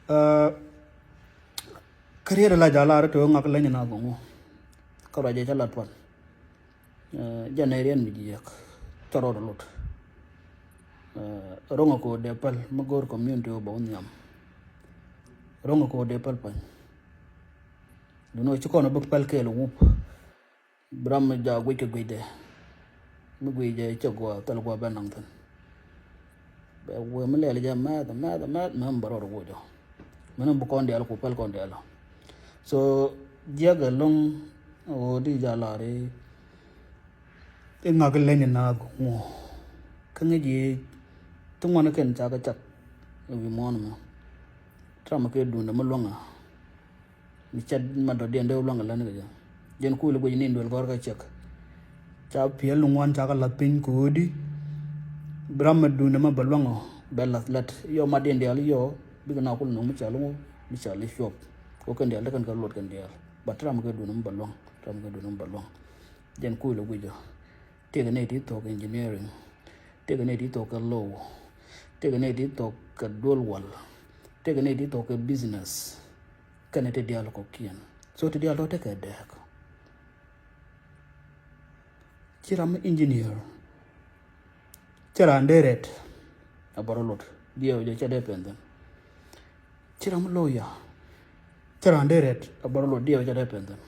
uh, career la jala to ngak lenya na gongo ko raje jala twan janerian mi jiyak toro lot rongo ko depal magor community o bon nyam rongo ko depal pan duno ci kono bak pal kelo wup bram ja gweke gwede mu gweje ci go tal go banang tan be wo me le ja ma mbaro ro gojo manam bu konde al ko pal konde al so jaga long o di jalare te ngak lenya na gongo kange ji tungwana ken chaga chak wi mon ma trama ke dunda malonga ni chad mado de ndew longa lan ga jen ku le go ni ndol gor ga chak cha piel ngwan chaga lat pin ko di bram dunda ma balonga belat lat yo ma de ndel yo bi na ko no mi chalo mi chali shop ko ken del kan ka lot ken del ba trama ke dunda balong trama ke dunda balong jen ku le go jo te ne ti to engineering te ne ti to ka law te ne ti to ka dolwal te ne ti to ka business kan te dial ko kien so te dial te ka dek chiram engineer chara nderet abarolot dio je chade penden chiram lawyer chara nderet abarolot dio chade penden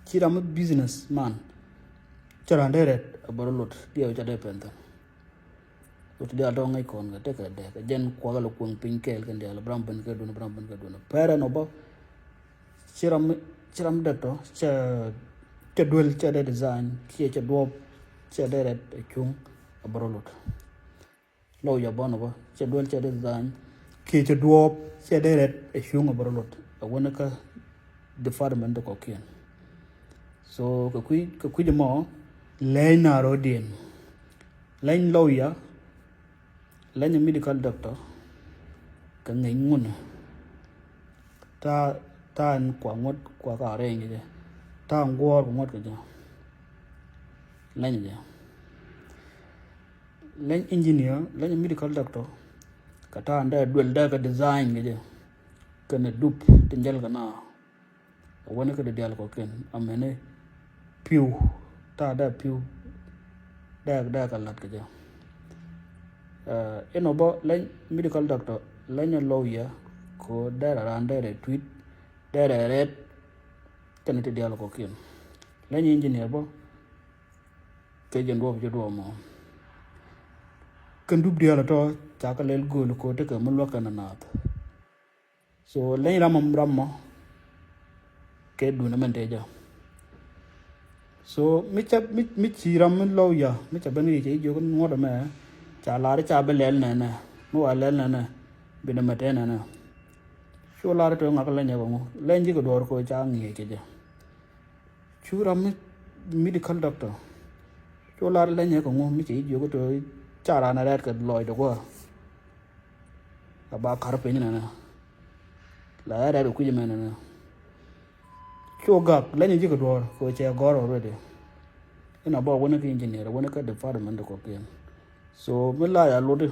chiram businessman chara nderet abarolot dio chade penden ut dia do ngai kon ga te ka de jen ko ga lo kun pin kel kan dia bram ban ka dun pera no ba chiram de to cha duel cha de design cha do cha de ret chung abrolot lo ya bono ba cha duel cha de design cha do cha de ret chung abrolot a wona ka department ko kien so ka kui de mo lena rodin len lawyer lanya medical doctor ka ngai ngun ta an kwa ngot kwa ka re ngi ta ngor ngot ka ja lanya len engineer lanya medical doctor ka ta anda duel da ka design ngi ja kana dup tinjal kana wona ka de dial ko ken amene piu ta da piu da ka lat ka ja enobo len medical doctor len lawyer ko dara rande re tweet dara red kan te dialo ko kin len engineer bo ke jendo bo jodo mo kan dub dialo to ta ka lel gol ko te ka mun wakana nat so len rammo ke du na mente ja so mi chi ram lawyer mi cha bani je jo kon ngoda me cha la cha be lel na na mo wa lel na na bi na mate na na so la to ngak la nya ko len ji ko dor ko cha ngi ke ja chu ram medical doctor so la le nya ko mi ji jo ko to cha ra na rat ka loy do ko ba khar pe na na la ra ku ji me na na so gak len ji ko dor ko cha gor already ina ba wona ki engineer wona ka department ko ken so mila ya lodi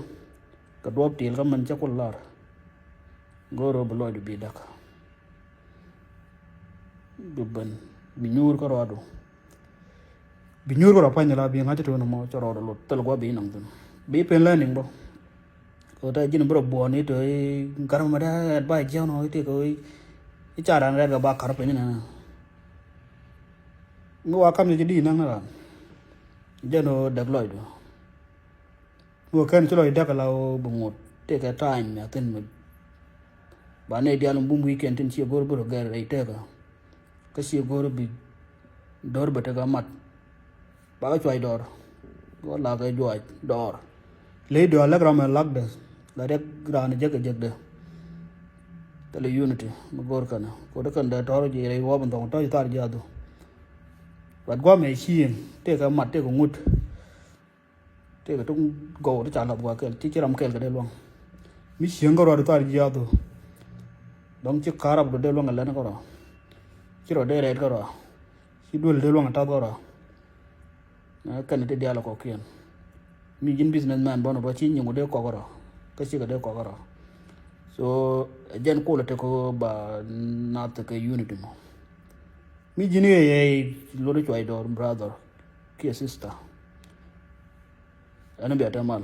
ka dop til ka man cha kullar goro blo di bidak dubban binyur ko rado binyur ko rapanya la bi ngati to no mo choro lo tel go bi nang dun bi pen learning bo ko ta jin bro bo ni to garam ma da ba je no ti ko i cha ran ga ba khar pe ni na ngo akam ni di nang na jeno dag loy do wo kan chlo ida ka lao bungot te ka time ya ten ba ne dia lum bum weekend tin chi gor bor gar re te ka chi gor bi dor ba te ga mat ba ka choi dor go la ga joi dor le do la gram lag de la de gran je ga je de tele unity mo gor kana ko de kan da tor ji re wo ban tong to tar ja do ba go me chi te ka mat te ko ngut te ka tung go de cha la bwa ke ti ram kel ga de long mi siang ga ro de tar ja do dong chi karab do de long la na ko ro chi ro de re ko ro chi dul de long ta ko ro na kan te dia la ko kien mi jin businessman bono ba chi nyu de ko ro ka chi ga de ko ro So jen ko la te ko ba na te ke unity mo. Mi jini ye lori chwa idor brother ki sister. Ana bi atamal.